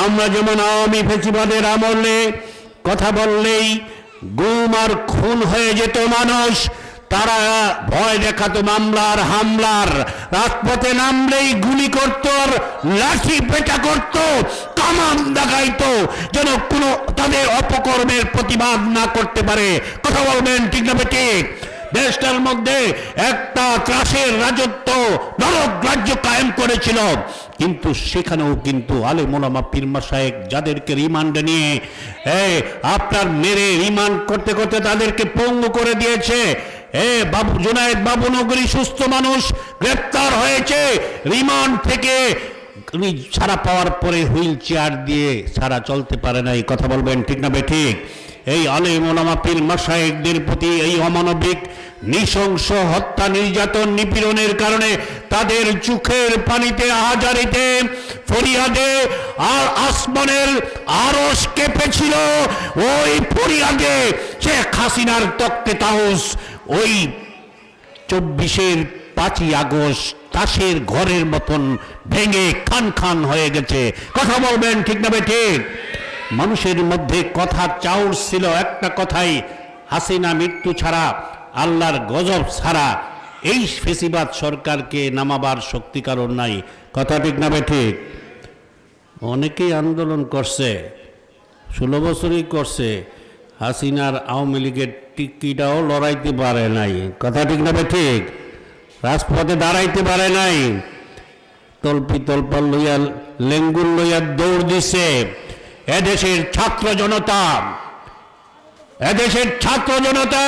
আমরা যেমন আওয়ামী ফেসিবাদের আমলে কথা বললেই গুম আর খুন হয়ে যেত মানুষ, তারা ভয় দেখাতো মামলার হামলার, রাজপথে নামলেই গুলি করত আর লাঠি পেটা করত, কামান দাগাইতো যেন কোনো তাদের অপকর্মের প্রতিবাদ না করতে পারে। কথা বলবেন ঠিক না ঠিক? দেশটার মধ্যে একটা ত্রাসের রাজত্ব, নরক রাজ্য কায়েম করেছিল, কিন্তু সেখানেও কিন্তু আলেম ওলামা পীর মাশায়েখ যাদেরকে রিমান্ডে নিয়ে আপনার মেরে রিমান্ড করতে করতে তাদেরকে পঙ্গু করে দিয়েছে। বাবু জুনায়েদ বাবুনগরী সুস্থ মানুষ গ্রেপ্তার হয়েছে, রিমান্ড থেকে ছাড়া পাওয়ার পরে হুইল চেয়ার দিয়ে ছাড়া চলতে পারে নাই। কথা বলবেন ঠিক না ঠিক? এই আলেম ওলামা পীর মাশায়েখদের প্রতি এই অমানবিক নৃশংস হত্যা নির্যাতন নিপীড়নের কারণে তাদের চোখের পানিতে আহাজারিতে ফরিয়াদে আর আসমানের আরশ কেঁপেছিল। ওই ফরিয়াদে শেখ হাসিনার তক্তে তাউস ওই 24-এর 5ই আগস্ট তাসের ঘরের মতন ভেঙে খান খান হয়ে গেছে। কথা বলবেন ঠিক না ঠিক? মানুষের মধ্যে কথা চাউর ছিল একটা কথাই, হাসিনা মৃত্যু ছাড়া, আল্লাহর গজব ছাড়া এই ফেসিবাদ সরকারকে নামাবার শক্তি কারণ নাই। কথা ঠিক না ঠিক? অনেকেই আন্দোলন করছে, 16 বছরই করছে, হাসিনার আওয়ামী লীগের টিকিটাও লড়াইতে পারে নাই। কথা ঠিক না ঠিক? রাজপথে দাঁড়াইতে পারে নাই, তল্পি তল্পা লইয়া লেঙ্গুল লইয়া দৌড় দিছে। এদেশের ছাত্র জনতা, এদেশের ছাত্র জনতা,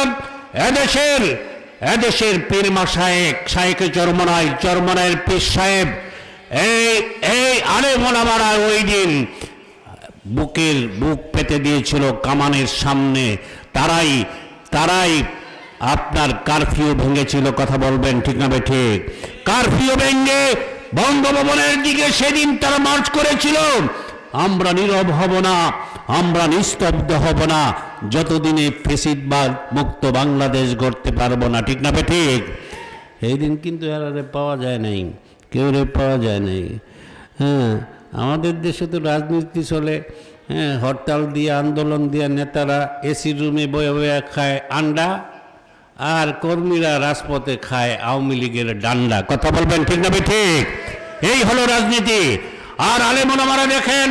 এদেশের পীর মাশায়েখ, শায়েখে চরমনাই, চরমনাইয়ের পীর সাহেব, এই আলেম ওলামারা ওই দিন বুক পেতে দিয়েছিল কামানের সামনে। তারাই আপনার কারফিউ ভেঙেছিল। কথা বলবেন ঠিক না ঠিক? কারফিউ ভেঙে বঙ্গভবনের দিকে সেদিন তারা মার্চ করেছিল। আমরা নীরব হব না, আমরা নিস্তব্ধ হব না যতদিনে ফেসিবাদ মুক্ত বাংলাদেশ গড়তে পারবো না। ঠিক না ঠিক? এই দিন কিন্তু এরারে পাওয়া যায় নাই, কেউ পাওয়া যায় নাই। আমাদের দেশে তো রাজনীতি চলে, হরতাল দিয়ে আন্দোলন দিয়ে নেতারা এসি রুমে বয়ে বয়ে খায় আন্ডা, আর কর্মীরা রাজপথে খায় আওয়ামী লীগের ডান্ডা। কথা বলবেন ঠিক না ঠিক? এই হলো রাজনীতি। আর আলেম ওলামারা দেখেন,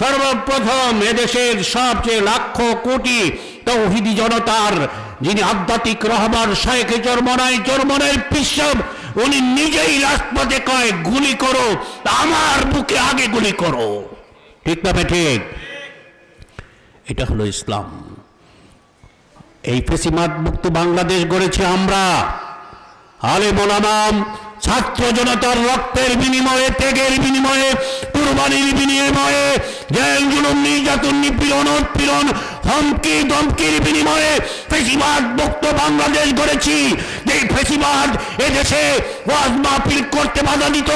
সর্বপ্রথম এদেশের সবচেয়ে লাখ কোটি তৌহিদি জনতার যিনি আধ্যাত্মিক রহমান শায়েখে চরমনাই, চরমনাইয়ের পিসাব, উনি নিজেই রাজপথে কয় গুলি করো, আমার বুকে আগে গুলি করো। ঠিক না ঠিক? এটা হলো ইসলাম। এই ফেসিবাদ মুক্ত বাংলাদেশ গড়েছে আমরা, আলেম ওলামা, ছাত্র জনতার রক্তের বিনিময়ে, ত্যাগের বিনিময়ে, কুরবানির বিনিময়ে, জেল জুলুম নির্যাতন নিপীড়ন উৎপীড়ন হুমকি ধমকির বিনিময়ে ফেসিবাদ মুক্ত বাংলাদেশ গড়েছি। এই ফেসিবাদ এদেশে ওয়াজ মাহফিল করতে বাধা দিত,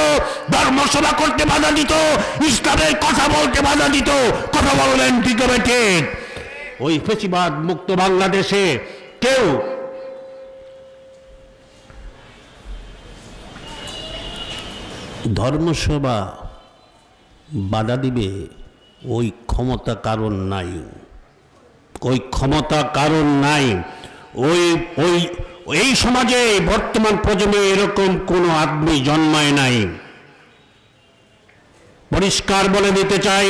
ধর্মসভা করতে বাধা দিত, ইসলামের কথা বলতে বাধা দিত। কথা বললেন ঠিক হবে ঠিক? ওই ফেসিবাদ মুক্ত বাংলাদেশে কেউ ধর্মসভা বাধা দিবে ওই ক্ষমতা কারণ নাই, ওই ক্ষমতা কারণ নাই। এই সমাজে বর্তমান প্রজন্মে এরকম কোনো আদমি জন্মায় নাই। পরিষ্কার বলে দিতে চাই,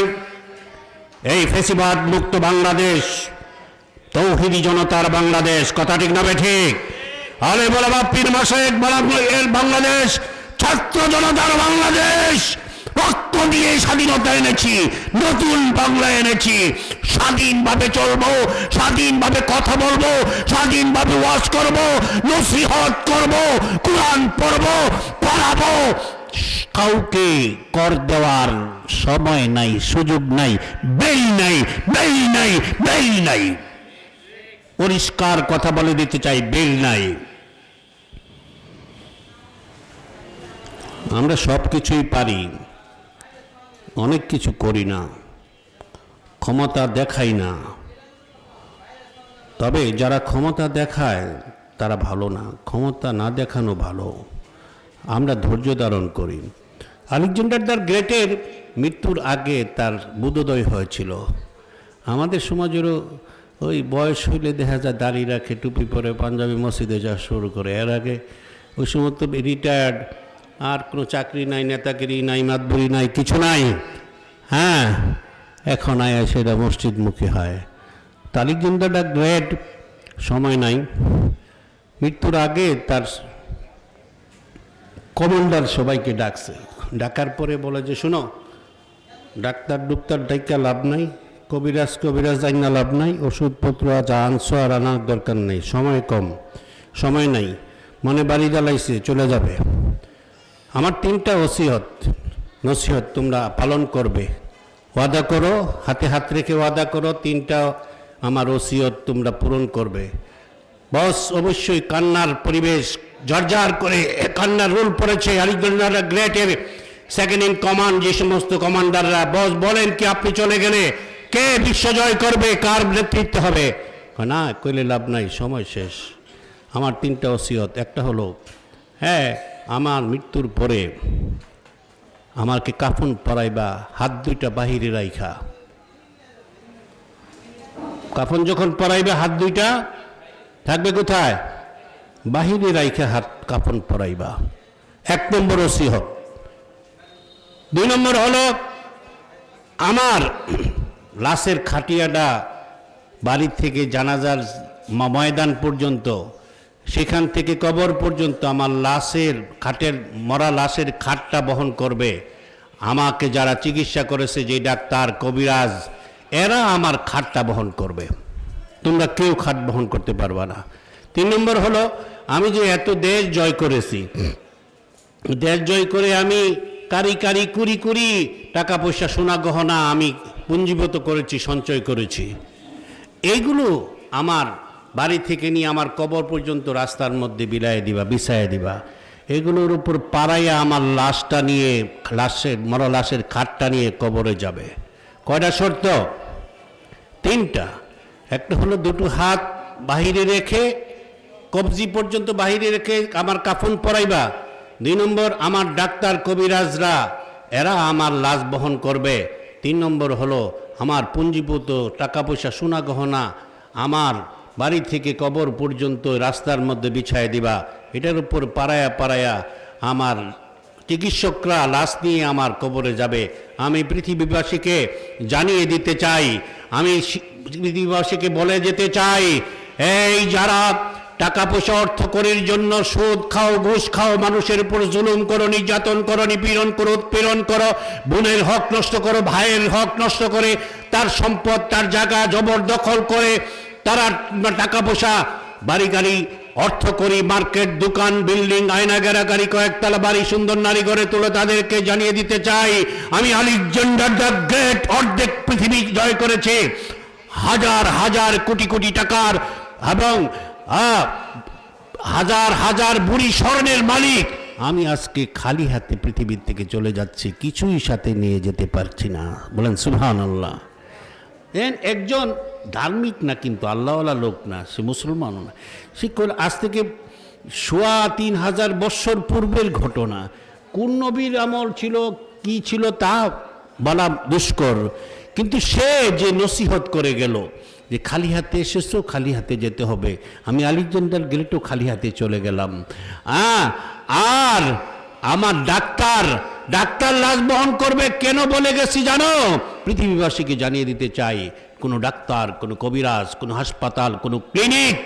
এই ফেসিবাদ মুক্ত বাংলাদেশ তৌহিদি জনতার বাংলাদেশ। কথা ঠিক না ঠিক? আলেম ওলামা পীর মাশায়েখ এর বাংলাদেশ, ছাত্র জনতার বাংলাদেশ। রক্ত দিয়ে স্বাধীনতা এনেছি, নতুন বাংলা এনেছি। স্বাধীনভাবে চলবো, স্বাধীনভাবে কথা বলবো, স্বাধীনভাবে ওয়াজ করবো, নসিহত করবো, কোরআন পড়বো, পড়াবো। কাউকে কর দেওয়ার সময় নাই, সুযোগ নাই, বেল নাই, বেল নাই, বেল নাই। পরিষ্কার কথা বলে দিতে চাই, বেল নাই। আমরা সব কিছুই পারি, অনেক কিছু করি না, ক্ষমতা দেখাই না। তবে যারা ক্ষমতা দেখায় তারা ভালো না, ক্ষমতা না দেখানো ভালো। আমরা ধৈর্য ধারণ করি। আলেকজান্ডার দ্য গ্রেটের মৃত্যুর আগে তার বুধোদয় হয়েছিল। আমাদের সমাজেরও ওই বয়স হইলে দেখা যায় দাড়ি রাখে, টুপি পরে, পাঞ্জাবি মসজিদে যাওয়া শুরু করে। এর আগে ওই সময় তো রিটায়ার্ড, আর কোনো চাকরি নাই, নেতাগিরি নাই, মাতবরি নাই, কিছু নাই। হ্যাঁ, এখন আয়া সেটা মসজিদমুখী হয়। আলেকজান্ডার দ্য গ্রেট সময় নাই, মৃত্যুর আগে তার কমান্ডার সবাইকে ডাকছে। ডাকার পরে বলে যে, শোনো, ডাক্তার ডুক্তার ডাইকা লাভ নাই, কবিরাজ জাইনা লাভ নাই, ওষুধপত্র যা আনছো আর আনার দরকার নেই, সময় কম, সময় নাই, মনে বাড়ি জ্বালাইছে, চলে যাবে। আমার 3টা নসিহত তোমরা পালন করবে, ওয়াদা করো, হাতে হাত রেখে ওয়াদা করো, 3টা আমার ওসিয়ত তোমরা পূরণ করবে। বস অবশ্যই কান্নার পরিবেশ জর্জার করে, কান্নার রোল পড়েছে Alexander the greater second in command. যে সমস্ত কমান্ডাররা, বস বলেন কি আপনি চলে গেলে কে বিশ্বজয় করবে, কার নেতৃত্ব হবে? না, কইলে লাভ নাই, সময় শেষ। আমার 3টা ওসিয়ত, একটা হলো, হ্যাঁ, আমার মৃত্যুর পরে আমাকে কাফন পরাইবা, হাত 2টা বাহিরে রাইখা। কাফন যখন পরাইবে হাত 2টা থাকবে কোথায়? বাহিরে রাইখা হাত কাফন পরাইবা। 1 নম্বর ওসিয়ত। 2 নম্বর হলো, আমার লাশের খাটিয়াটা বাড়ি থেকে জানাজার ময়দান পর্যন্ত, সেখান থেকে কবর পর্যন্ত আমার মরা লাশের খাটটা বহন করবে। আমাকে যারা চিকিৎসা করেছে, যে ডাক্তার, কবিরাজ, এরা আমার খাটটা বহন করবে, তোমরা কেউ খাট বহন করতে পারবা না। 3 নম্বর হলো, আমি যে এত দেশ জয় করেছি, দেশ জয় করে আমি কারি কুড়ি টাকা পয়সা, সোনা গহনা আমি পুঞ্জীভূত করেছি, সঞ্চয় করেছি। এইগুলো আমার বাড়ি থেকে নিয়ে আমার কবর পর্যন্ত রাস্তার মধ্যে বিছায় দিবা। এগুলোর উপর পাড়াইয়া আমার লাশটা নিয়ে, মরা লাশের খাটটা নিয়ে কবরে যাবে। কয়টা শর্ত? 3টা। একটা হলো 2টো হাত বাহিরে রেখে, কবজি পর্যন্ত বাহিরে রেখে আমার কাফন পরাইবা। 2 নম্বর, আমার ডাক্তার কবিরাজরা এরা আমার লাশ বহন করবে। 3 নম্বর হলো, আমার পুঞ্জীভূত টাকা পয়সা, সোনা গহনা আমার বাড়ি থেকে কবর পর্যন্ত রাস্তার মধ্যে বিছায় দিবা। এটার উপর পাড়ায়া আমার চিকিৎসকরা লাশ নিয়ে আমার কবরে যাবে। আমি পৃথিবীবাসীকে জানিয়ে দিতে চাই, আমি পৃথিবীবাসীকে বলে যেতে চাই, এই যারা টাকা পয়সা অর্থ করির জন্য সুদ খাও, ঘুষ খাও, মানুষের উপর জুলুম করো, নির্যাতন করো, নিপীড়ন করো, উৎপীড়ন করো, বোনের হক নষ্ট করো, ভাইয়ের হক নষ্ট করে, তার সম্পদ, তার জায়গা জবরদখল করে, তারা টাকা পয়সা, বাড়ি গাড়ি, অর্থ করি, মার্কেট, দোকান, বিল্ডিং, আয়নাগেরা গাড়ি, কয়েকতলা বাড়ি, সুন্দর নারী গড়ে তোলে, তাদেরকে জানিয়ে দিতে চাই, আমি আলেকজান্ডার দ্য গ্রেট অর্ধেক পৃথিবী জয় করেছে, হাজার কোটি টাকার এবং হাজার বুড়ি স্বর্ণের মালিক। আমি আজকে খালি হাতে পৃথিবীর থেকে চলে যাচ্ছি, কিছুই সাথে নিয়ে যেতে পারছি না। বলেন সুবহানাল্লাহ। একজন ধার্মিক না, কিন্তু আল্লাহওয়ালা লোক না, সে মুসলমানও না, সে আজ থেকে ৩,৫০০ বৎসর পূর্বের ঘটনা। কোন নবীর আমল ছিল, কি ছিল তা বলা দুষ্কর, কিন্তু সে যে নসিহত করে গেল যে খালি হাতে এসেছো, খালি হাতে যেতে হবে। আমি আলেকজান্ডার গ্রেটও খালি হাতে চলে গেলাম। আর আমার ডাক্তার লাশ বহন করবে। কেন বলে গেছি জানো? পৃথিবীবাসীকে জানিয়ে দিতে চাই, কোনো ডাক্তার, কোনো কবিরাজ, কোনো হাসপাতাল, কোনো ক্লিনিক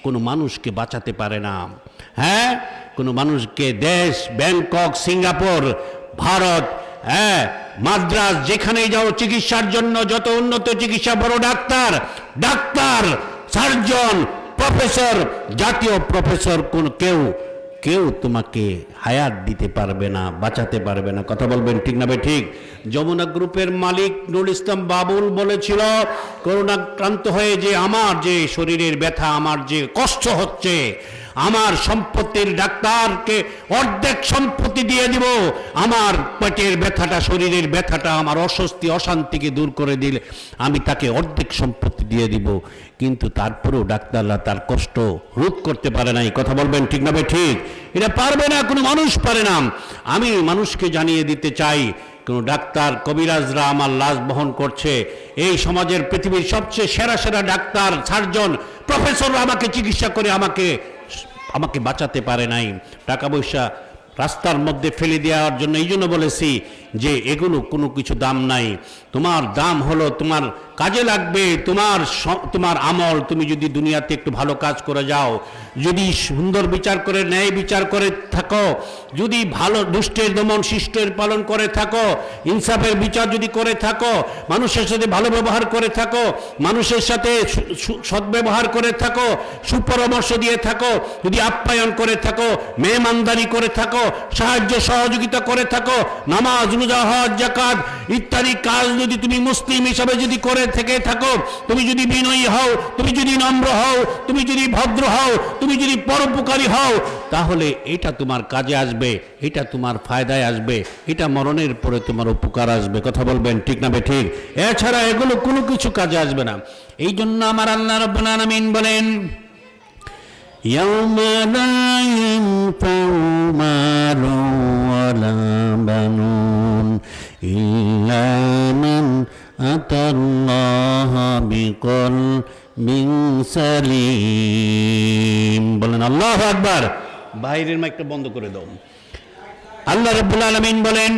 কোনো মানুষকে বাঁচাতে পারে না। হ্যাঁ, কোনো মানুষকে দেশ, ব্যাংকক, সিঙ্গাপুর, ভারত, মাদ্রাজ, যেখানেই যাও চিকিৎসার জন্য, যত উন্নত চিকিৎসা, বড় ডাক্তার, সার্জন, প্রফেসর, জাতীয় প্রফেসর, কোন কেউ তোমাকে হায়াত দিতে পারবে না, বাঁচাতে পারবে না। কথা বলবেন ঠিক না? ঠিক। যমুনা গ্রুপের মালিক নুরুল ইসলাম বাবুল বলেছিল, করোনাক্রান্ত হয়ে যে আমার যে শরীরের ব্যথা, আমার যে কষ্ট হচ্ছে, আমার সম্পত্তির ডাক্তারকে অর্ধেক সম্পত্তি দিয়ে দিব, আমার পেটের ব্যথাটা, শরীরের ব্যথাটা, আমার অস্বস্তি অশান্তিকে দূর করে দিলে আমি তাকে অর্ধেক সম্পত্তি দিয়ে দিব। কিন্তু তারপরেও ডাক্তাররা তার কষ্ট রোধ করতে পারে নাই। কথা বলবেন ঠিক না ভাই? ঠিক, এটা পারবে না, কোনো মানুষ পারে না। আমি মানুষকে জানিয়ে দিতে চাই, কোন ডাক্তার কবিরাজরা আমার লাশ বহন করছে। এই সমাজের পৃথিবীর সবচেয়ে সেরা সেরা ডাক্তার, সার্জন, প্রফেসররা আমাকে চিকিৎসা করে আমাকে বাঁচাতে পারে নাই। টাকা পয়সা রাস্তার মধ্যে ফেলে দেওয়ার জন্য এই জন্য বলেছি যে এগুলো কোনো কিছু দাম নাই। তোমার দাম হলো তোমার কাজে লাগবে, তোমার আমল। তুমি যদি দুনিয়াতে একটু ভালো কাজ করে যাও, যদি সুন্দর বিচার করে, ন্যায় বিচার করে থাকো, যদি ভালো দুষ্টের দমন শিষ্টের পালন করে থাকো, ইনসাফের বিচার যদি করে থাকো, মানুষের সাথে ভালো ব্যবহার করে থাকো, মানুষের সাথে সদ্ব্যবহার করে থাকো, সুপরামর্শ দিয়ে থাকো, যদি আপ্যায়ন করে থাকো, মেহমানদারি করে থাকো, সাহায্য সহযোগিতা করে থাকো, নামাজ, রোজা, হজ, যাকাত ইত্যাদি কাজ যদি তুমি মুসলিম হিসাবে যদি করে থেকে থাকো, তুমি যদি বিনয়ী হও, তুমি যদি নম্র হও, তুমি যদি ভদ্র হও, তুমি যদি পরোপকারী হও, তাহলে এটা তোমার কাজে আসবে, এটা তোমার ফায়দায় আসবে, এটা মরণের পরে তোমার উপকার আসবে। কথা বলবেন ঠিক না ভাই? ঠিক। এছাড়া এগুলো কোনো কিছু কাজে আসবে না। এই জন্য আমার আল্লাহ রাব্বুল আলামিন বলেন, يوم لا ينفع مال ولا بنون إلا من أتى الله بقلب سليم। বলেন আল্লাহু আকবার। বাইরের মাইকটা বন্ধ করে দাও। আল্লাহ রাব্বুল আলামিন বলেন,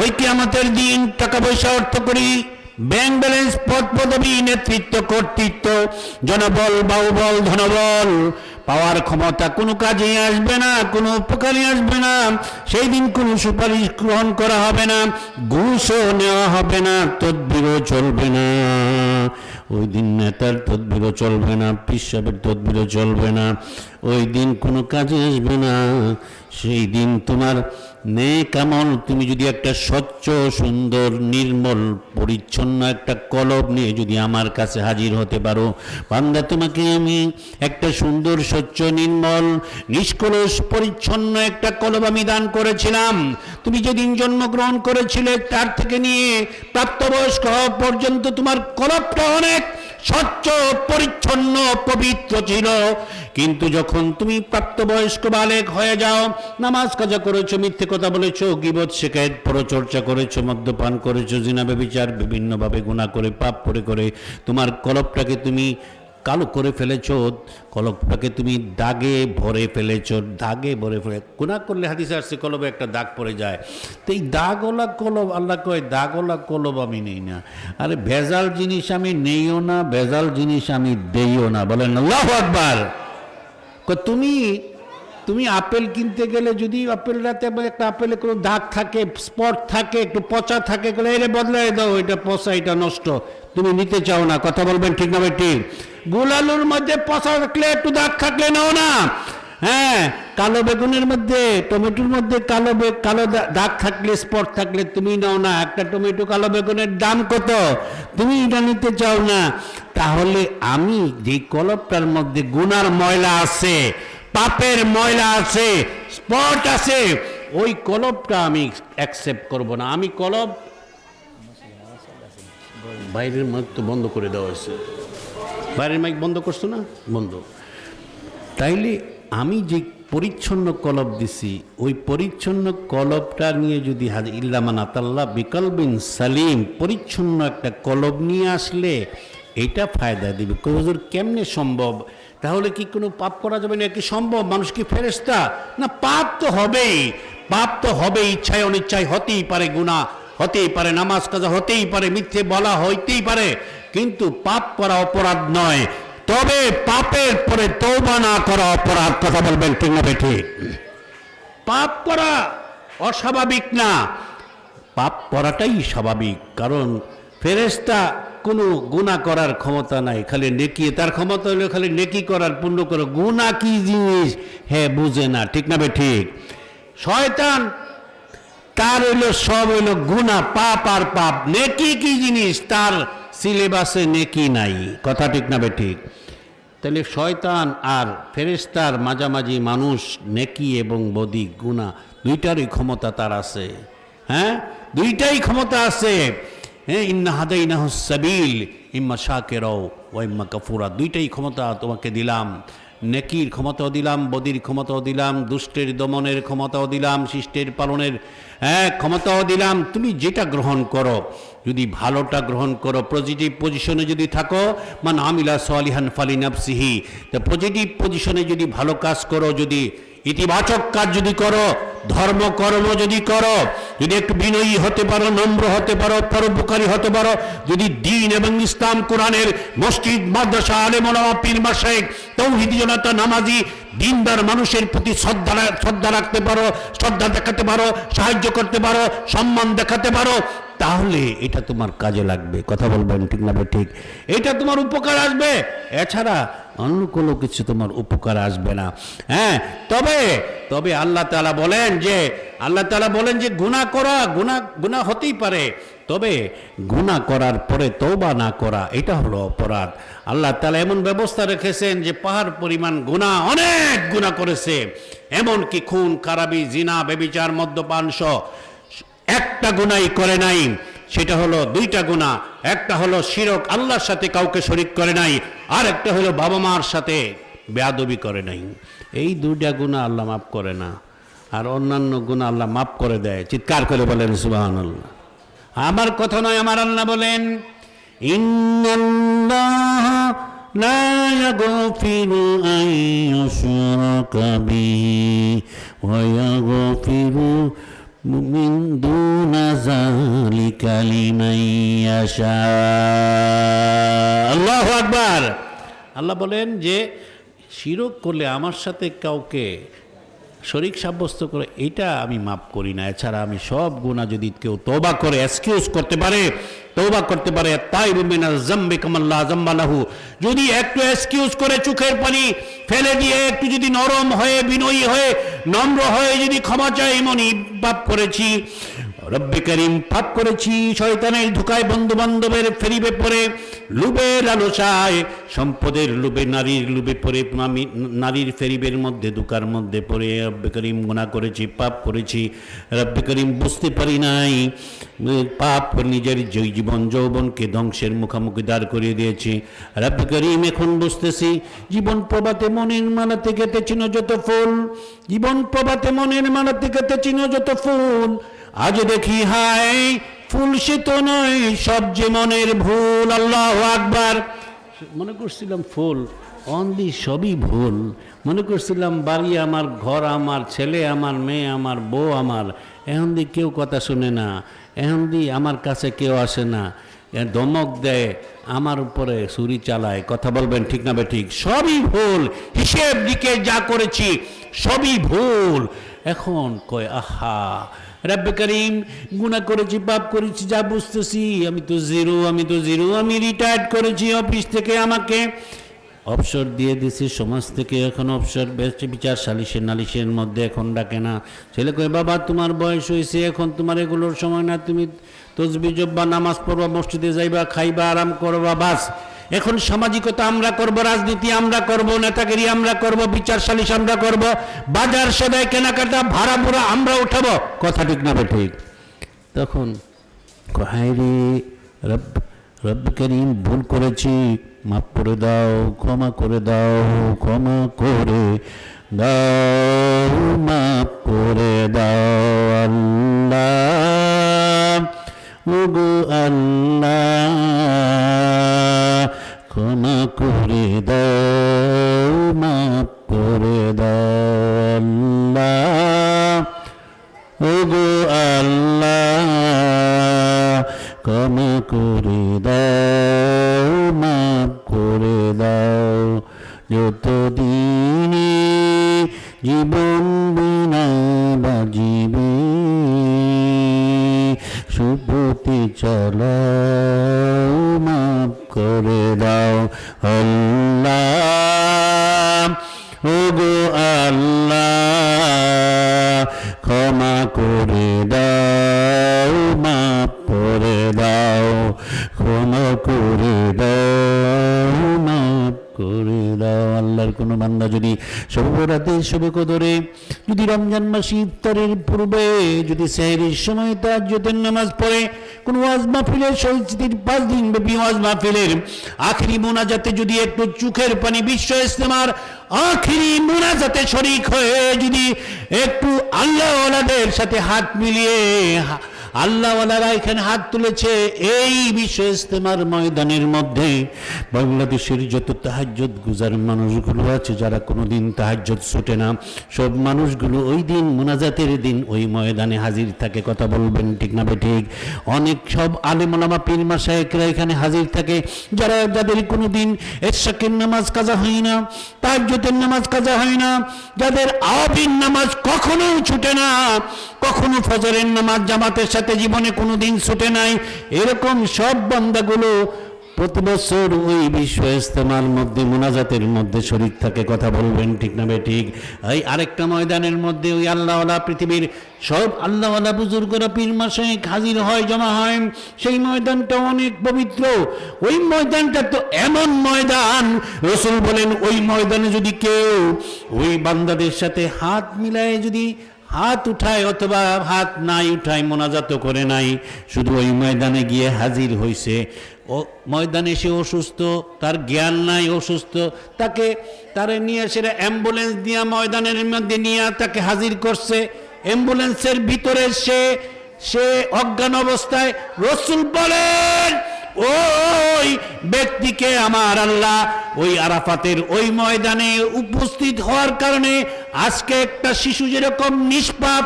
ওই কিয়ামতের দিন টাকা পয়সা, অর্থ করি, ব্যাংক ব্যালেন্স, পদ পদবী, নেতৃত্ব, কর্তৃত্ব, জনবল, বাহুবল, ধনবল পাওয়ার ক্ষমতা কোনো কাজে আসবে না, কোনো উপকারে আসবে না। সেই দিন কোনো সুপারিশ গ্রহণ করা হবে না, ঘুষও নেওয়া হবে না, তদবিরও চলবে না। ওই দিন নেতার তদবিরও চলবে না, পীর সাহেবের তদবিরও চলবে না। ওই দিন কোনো কাজে আসবে না। সেই দিন তোমার নেক আমল, তুমি যদি একটা স্বচ্ছ, সুন্দর, নির্মল, পরিচ্ছন্ন একটা কলব নিয়ে যদি আমার কাছে হাজির হতে পারো, বান্দা তোমাকে আমি একটা সুন্দর, স্বচ্ছ, নির্মল, নিষ্কলুষ, পরিচ্ছন্ন একটা কলব আমি দান করেছিলাম। তুমি যেদিন জন্মগ্রহণ করেছিলে তার থেকে নিয়ে প্রাপ্তবয়স্ক হওয়া পর্যন্ত তোমার কলবটা অনেক স্বচ্ছ, পরিচ্ছন্ন, পবিত্র ছিল। কিন্তু যখন তুমি প্রাপ্তবয়স্ক বালেগ হয়ে যাও, নামাজ কাজা করেছো, মিথ্যে কথা বলেছো, গীবত শিকায়েত পরচর্চা করেছো, মদ্যপান করেছো, জিনা ব্যভিচার, বিভিন্নভাবে গুনাহ করে, পাপ করে তোমার কলবটাকে তুমি কালো করে ফেলেছো, কলবটাকে তুমি দাগে ভরে ফেলেছো, দাগে ভরে ফেলে। গুনাহ করলে হাদিসে আসছে কলবে একটা দাগ পড়ে যায়। তো এই দাগওয়ালা কলব, আল্লাহ কয় দাগওয়ালা কলব আমি নেই না। আরে ভেজাল জিনিস আমি নেইও না, ভেজাল জিনিস আমি দেইও না। বলেন আল্লাহু আকবার। তুমি আপেল কিনতে গেলে যদি আপেলটাতে একটা আপেলে কোনো দাগ থাকে, স্পট থাকে, একটু পচা থাকে, এর বদলাই দাও, এটা পচা, এটা নষ্ট, তুমি নিতে চাও না। কথা বলবেন ঠিক না ভাই? ঠিক। গোলালুর মধ্যে পচা থাকলে, একটু দাগ থাকলে নাও না। হ্যাঁ, কালো বেগুনের মধ্যে, টমেটোর মধ্যে কালো দাগ থাকলে, স্পট থাকলে তুমি নাও না। একটা টমেটো, কালো বেগুনের দাম কত, তুমি এটা নিতে চাও না। তাহলে আমি যে কলবটার মধ্যে গুনার ময়লা আছে, পাপের ময়লা আছে, স্পট আছে, ওই কলবটা আমি অ্যাকসেপ্ট করব না। আমি কলব, বাইরের মাইক তো বন্ধ করে দেওয়া হয়েছে, বাইরের মাইক বন্ধ করছো না? বন্ধ। তাইলে আমি যে পরিচ্ছন্ন কলব দিছি, ওই পরিচ্ছন্ন কলবটা নিয়ে যদি ইল্লামান আতাল্লাহ বিকলবিন সালিম, পরিচ্ছন্ন একটা কলব নিয়ে আসলে এটা ফায়দা দিবে। হুজুর কেমনে সম্ভব? তাহলে কি কোনো পাপ করা যাবে না? কি সম্ভব? মানুষ কি ফেরেশতা? না, পাপ তো হবেই, পাপ তো হবেই, ইচ্ছায় অনিচ্ছায় হতেই পারে, গুনাহ হতেই পারে, নামাজ কাজা হতেই পারে, মিথ্যে বলা হইতেই পারে, কিন্তু পাপ করা অপরাধ নয়। তবে পাপের পরে তওবা না করা অপরাধ। কথা বলবেন ঠিক না বেঠি? পাপ করা অস্বাভাবিক না, পাপ করাটাই স্বাভাবিক। কারণ ফেরেশতা কোনো গুনাহ করার ক্ষমতা নাই, খালি নেকি, তার ক্ষমতা হলো খালি নেকি করার, পুণ্য করে। গুনাহ কি জিনিস হ্যাঁ বুঝে না, ঠিক না ঠিক? শয়তান তার হইলো সব হইলো গুনাহ, পাপ আর পাপ। নেকি কি জিনিস তার সিলেবাসে নেকি নাই। কথা ঠিক না ঠিক? তাহলে শয়তান আর ফেরেশতার মাঝামাঝি মানুষ নেকি এবং বদি গুনাহ দুইটারই ক্ষমতা তার আছে। হ্যাঁ, দুইটাই ক্ষমতা আছে। হ্যাঁ, ইন্না হাদাইনাহুস সাবিল ইম্মা শাকিরা ওয়া ইম্মা কাফুরা, দুইটাই ক্ষমতা তোমাকে দিলাম। নেকির ক্ষমতাও দিলাম, বদির ক্ষমতাও দিলাম, দুষ্টের দমনের ক্ষমতাও দিলাম, শিষ্টের পালনের ক্ষমতাও দিলাম। তুমি যেটা গ্রহণ করো, যদি ভালোটা গ্রহণ করো, পজিটিভ পজিশনে যদি থাকো, মান আমিলা সালিহান ফালি নাফসিহি, তো পজিটিভ পজিশনে যদি ভালো কাজ করো, যদি ইতিবাচক কাজ যদি করো, ধর্মকর্ম যদি করো, যদি একটু বিনয়ী হতে পারো, নম্র হতে পারো, পরোপকারী হতে পারো, যদি দ্বীন এবং ইসলাম কোরআনের মসজিদ মাদ্রাসা আলেম ওলামা পীর মাশায়েখ তাওহীদি জনতা নামাজি দিনদার মানুষের প্রতি শ্রদ্ধা রাখতে পারো, শ্রদ্ধা দেখাতে পারো, সাহায্য করতে পারো, সম্মান দেখাতে পারো, তাহলে এটা তোমার কাজে লাগবে। কথা বলবেন ঠিক না ঠিক? এটা তোমার উপকার আসবে, এছাড়া অন্য কোনো কিছু তোমার উপকার আসবে না। হ্যাঁ, তবে আল্লাহ তাআলা বলেন যে গুনাহ করা, গুনাহ হতেই পারে, তবে গুনাহ করার পরে তওবা না করা এটা হলো অপরাধ। আল্লাহ তাআলা এমন ব্যবস্থা রেখেছেন যে পাহাড় পরিমাণ গুনাহ, অনেক গুনাহ করেছে, এমনকি খুন, খারাপি, জিনা, ব্যভিচার, মদ্যপান সহ একটা গুনাহই করে নাই। সেটা হলো দুইটা গুনাহ, একটা হলো শিরক, আল্লাহর সাথে কাউকে শরীক করে নাই, আর একটা হলো বাবা মার সাথে বেয়াদবি করে নাই। এই দুইটা গুনাহ আল্লাহ মাফ করে না, আর অন্যান্য গুনাহ আল্লাহ মাফ করে দেয়। চিৎকার করে বলেন সুবহানাল্লাহ। আমার কথা নয়, আমার আল্লাহ বলেন ইন্নাল্লাহ লা ইয়াগফিরু আন ইউশরাকা বিহি ওয়া ইয়াগফিরু মিন দুনা যালিকা লিমান ইয়াশা। আল্লাহু আকবার। আল্লাহ বলেন যে শিরক করলে, আমার সাথে কাউকে শরীক সাব্যস্ত করে, এটা আমি মাফ করি না। এছাড়া আমি সব গুনাহ যদি কেউ তওবা করে, এক্সকিউজ করতে পারে, তওবা করতে পারে, তাইবু মিনাজ যামবি কামাল্লা যামবা লাহু, যদি একটু এক্সকিউজ করে চোখের পানি ফেলে দিয়ে একটু যদি নরম হয়ে, বিনয়ী হয়ে, নম্র হয়ে যদি ক্ষমা চাই, মনি পাপ করেছি, রব্বে করিম পাপ করেছি, শয়তানের ধোঁকায়, বন্ধু বান্ধবের ফেরিবে পড়ে, লোভের লালসায়, সম্পদের লোভে, নারীর লোভে পড়ে, আমি নারীর ফেরিবের মধ্যে, ধোঁকার মধ্যে পড়ে রব্বে করিম গুনাহ করেছি, পাপ করেছি, রব্বে করিম বুঝতে পারি নাই, পাপ করে নিজের জীবন যৌবনকে ধ্বংসের মুখোমুখি দাঁড় করিয়ে দিয়েছি। রব্বে করিম এখন বুঝতেছি, জীবন প্রভাতে মনের মালাতে কেটেছিল যত ফুল, জীবন প্রভাতে মনের মালাতে কেটেছিল যত ফুল, আজ দেখি হায় ফুল সে তো নয়, সব যে মনের ভুল। আল্লাহু আকবার। মনে করছিলাম ফুল, অন্দি সবই ভুল। মনে করছিলাম বাড়ি আমার, ঘর আমার, ছেলে আমার, মেয়ে আমার, বউ আমার, এখন দি কেউ কথা শুনে না, এখন দি আমার কাছে কেউ আসে না, ধমক দেয়, আমার উপরে ছুরি চালায়। কথা বলবেন ঠিক না ঠিক? সবই ভুল, হিসেব দিকে যা করেছি সবই ভুল। এখন কয় আহা রব্বে করিম, গুনাহ করেছি, পাপ করেছি, যা বুঝতেছি আমি তো জিরো, আমি রিটায়ার্ড করেছি অফিস থেকে, আমাকে অবসর দিয়ে দিয়েছে সমাজ থেকে, এখন অবসর বিচার নালিশের মধ্যে এখন ডাকে না। ছেলে কয় বাবা তোমার বয়স হয়েছে, এখন তোমার এগুলোর সময় না, তুমি তসবিহ জপবা, নামাজ পড়বা, মসজিদে যাইবা, খাইবা, আরাম করবা, বাস। এখন সামাজিকতা আমরা করব, রাজনীতি আমরা করব, নেতাগিরি আমরা করব, বিচার সালিশ আমরা করব, বাজার সদাই কেনাকাটা ভাড়া বুড়া আমরা উঠাবো। কথা ঠিক না ঠিক? তখন হায় রে রব্বে করিম, ভুল করেছি, মাফ করে দাও, ক্ষমা করে দাও, ক্ষমা করে দাও, মাফ করে দাও আল্লাহ, ওগো আল্লাহ, ক্ষমা করে দাও, মাফ করে দাও আল্লাহ, ওগো আল্লাহ, ক্ষমা করে দাও, মাফ করে দাও। যতদিনে জীবন বিনা বাজিবে, সুপতি চালাও, মাফ করে দাও আল্লাহ, ওগো আল্লাহ, ক্ষমা করে দাও, মাফ করে দাও, ক্ষমা করে দাও, মাফ করে দাও। কোনো বান্দা যদি শবে রাতে শবে কদরে যদি রমজান মাসে ইফতারের পূর্বে যদি সেহরির সময় তাহাজ্জুদের নামাজ পড়ে কোনো ওয়াজ মাহফিলের সহিষ্ণুতির 5 দিন ব্যাপী ওয়াজ মাহফিলের আখিরি মোনাজাতে যদি একটু চোখের পানি বিশ্ব ইস্তেমার আখিরি মোনাজাতে শরীক হয়ে যদি একটু আল্লাহওয়ালাদের সাথে হাত মিলিয়ে আল্লাহওয়ালারা এখানে হাত তুলেছে এই বিশ্ব ইস্তেমার ময়দানের মধ্যে বাংলাদেশের যত তাহাজ্জুদ গুজার মানুষগুলো আছে যারা কোনোদিন তাহাজ্জুদ ছুটে না সব মানুষগুলো ওই দিন মোনাজাতের দিন ওই ময়দানে হাজির থাকে। কথা বলবেন ঠিক না ঠিক? অনেক সব আলেম ওলামা পীর মাশায়েখরা এখানে হাজির থাকে যাদের কোনোদিন ইশরাকের নামাজ কাজা হয় না, তাহাজ্জুদের নামাজ কাজা হয় না, যাদের আওয়াবিন নামাজ কখনো ছুটে না, কখনো ফজরের নামাজ জামাতের সাথে জীবনে কোনোদিন ছুটে নাই, এরকম সব বান্দাগুলো প্রতি বছর ওই বিশ্ব ইস্তেমার মধ্যে মোনাজাতের মধ্যে শরীক থাকে। কথা বলবেন ঠিক না ঠিক? এই আরেকটা ময়দানের মধ্যে ওই আল্লাহওয়ালা পৃথিবীর সব আল্লাহওয়ালা বুজুর্গরা পীর মাশায়েখ হাজির হয়, জমা হয়। সেই ময়দানটা অনেক পবিত্র। ওই ময়দানটা তো এমন ময়দান, রাসূল বলেন ওই ময়দানে যদি কেউ ওই বান্দাদের সাথে হাত মিলায় যদি হাত উঠায় অথবা হাত নাই উঠায়, মোনাজাত করে নাই, শুধু ওই ময়দানে গিয়ে হাজির হয়েছে, ও ময়দানে সে অসুস্থ, তার জ্ঞান নাই, অসুস্থ, তারে নিয়ে সেটা অ্যাম্বুলেন্স দিয়ে ময়দানের মধ্যে নিয়ে তাকে হাজির করছে। অ্যাম্বুলেন্সের ভিতরে সে অজ্ঞান অবস্থায়, রাসূল বলেন ওই ব্যক্তিকে আমার আল্লাহ ওই আরাফাতের ওই ময়দানে উপস্থিত হওয়ার কারণে আজকে একটা শিশু যেরকম নিষ্পাপ,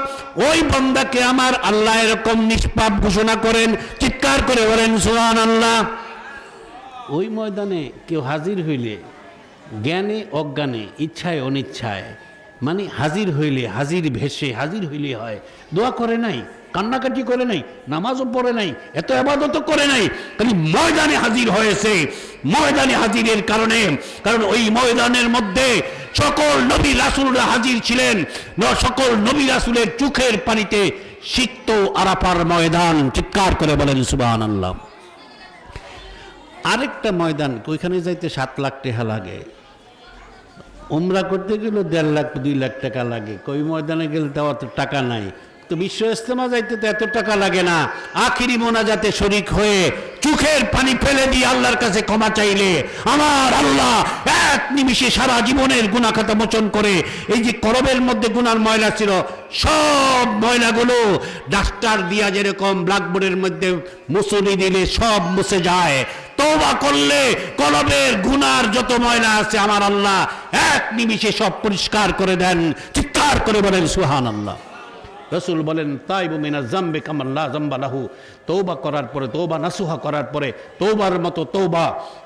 ওই বান্দাকে আমার আল্লাহ এরকম নিষ্পাপ ঘোষণা করেন। চিৎকার করে বলেন সুবহানাল্লাহ। ওই ময়দানে কেউ হাজির হইলে জ্ঞানে অজ্ঞানে ইচ্ছায় অনিচ্ছায়, মানে হাজির হইলে হাজির ভেসে হাজির হইলে হয়, দোয়া করে নাই, কান্নাকাটি করে নাই, নামাজও পড়ে নাই, এত ইবাদতও করে নাই, খালি ময়দানে হাজির হয়েছে। ময়দানে হাজিরের কারণে, কারণ ওই ময়দানের মধ্যে সকল নবী রাসূলরা হাজির ছিলেন, সকল নবী রাসূলের চোখের পানিতে সিক্ত আরাফার ময়দান। চিৎকার করে বলেন সুবহানাল্লাহ। আরেকটা ময়দান, ওইখানে যাইতে 7 লাখ টাকা লাগে, উমরা করতে গেলে 1.5 লাখ 2 লাখ টাকা লাগে, ওই ময়দানে গেলে তাও অত টাকা নাই। তো বিশ্ব ইস্তেমা যাইতে তো এত টাকা লাগে না, আখিরি মোনাজাতে শরীক হয়ে চোখের পানি ফেলে দিয়ে আল্লাহর কাছে ক্ষমা চাইলে আমার আল্লাহ এক নিমিষে সারা জীবনের গুনাহ খাতা মোচন করে, এই যে কলবের মধ্যে গুনার ময়লা ছিল সব ময়লাগুলো ডাস্টার দিয়া যেরকম ব্ল্যাকবোর্ডের মধ্যে মুছুনি দিলে সব মুছে যায়, তওবা করলে কলবের গুনার যত ময়লা আছে আমার আল্লাহ এক নিমিষে সব পরিষ্কার করে দেন। চিৎকার করে বলেন সুবহানাল্লাহ। রাসূল বলেন তাইবু মিনাজ যামবি কামা লা যামবা লাহু, তওবা করার পরে, তওবা নাসুহা করার পরে, তওবার মতো তওবা,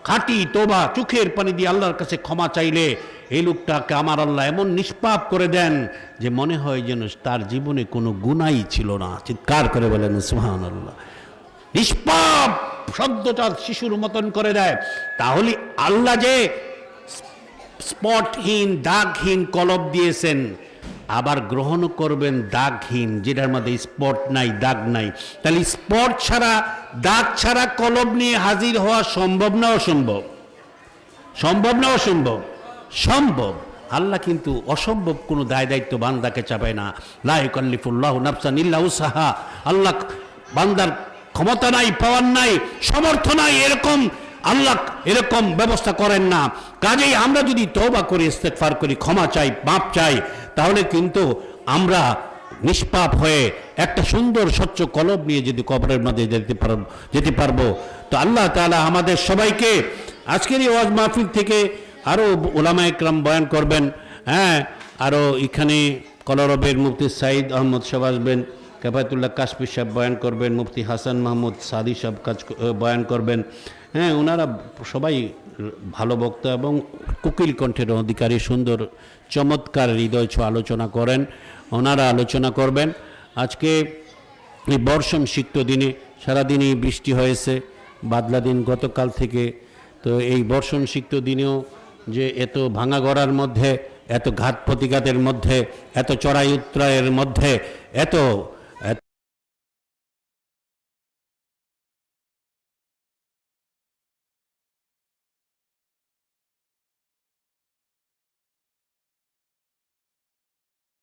খাঁটি তওবা, চোখের পানি দিয়ে আল্লাহর কাছে ক্ষমা চাইলে এই লোকটাকে আমার আল্লাহ এমন নিষ্পাপ করে দেন যে মনে হয় যেন তার জীবনে কোনো গুনাহই ছিল না। চিৎকার করে বলেন সুবহানাল্লাহ। নিষ্পাপ শব্দটা শিশুর মতন করে দেয়। তাহলে আল্লাহ যে স্পটহীন দাগহীন কলব দিয়েছেন, আবার গ্রহণ করবেন দাগহীন, যেটার মধ্যে স্পট নাই, দাগ নাই। তাহলে স্পট ছাড়া, দাগ ছাড়া কলব নিয়ে হাজির হওয়া সম্ভব না অসম্ভব? সম্ভব না অসম্ভব? সম্ভব। আল্লাহ কিন্তু অসম্ভব কোনো দায় দায়িত্ব বান্দাকে চাপায় না। লা ইউকাল্লিফুল্লাহু নাফসান ইল্লা উসআহা। আল্লাহ বান্দার ক্ষমতা নাই, পাওয়ার নাই, সমর্থ নাই, এরকম আল্লাহ এরকম ব্যবস্থা করেন না। কাজেই আমরা যদি তওবা করি, ইস্তেগফার করি, ক্ষমা চাই, মাপ চাই, তাহলে কিন্তু আমরা নিষ্পাপ হয়ে একটা সুন্দর স্বচ্ছ কলব নিয়ে যদি কবরের মধ্যে যেতে পারবো। তো আল্লাহ তাআলা আমাদের সবাইকে আজকের এই ওয়াজ মাহফিল থেকে আরও ওলামা একরাম বয়ান করবেন। হ্যাঁ, আরও এখানে কলরবের মুফতি সাইদ আহমদ সাহেব আসবেন, কেফায়েতুল্লাহ কাশফি সাহেব বয়ান করবেন, মুফতি হাসান মাহমুদ সাদি সাহেব বয়ান করবেন। হ্যাঁ, ওনারা সবাই ভালো বক্তা এবং কোকিল কণ্ঠের অধিকারী, সুন্দর চমৎকার হৃদয় ছোঁয়া আলোচনা করেন, ওনারা আলোচনা করবেন। আজকে এই বর্ষণ সিক্ত দিনে সারাদিনই বৃষ্টি হয়েছে, বাদলা দিন গতকাল থেকে। তো এই বর্ষণ সিক্ত দিনেও যে এত ভাঙা গড়ার মধ্যে, এত ঘাত প্রতিঘাতের মধ্যে, এত চড়াই উত্তরায়ের মধ্যে, এত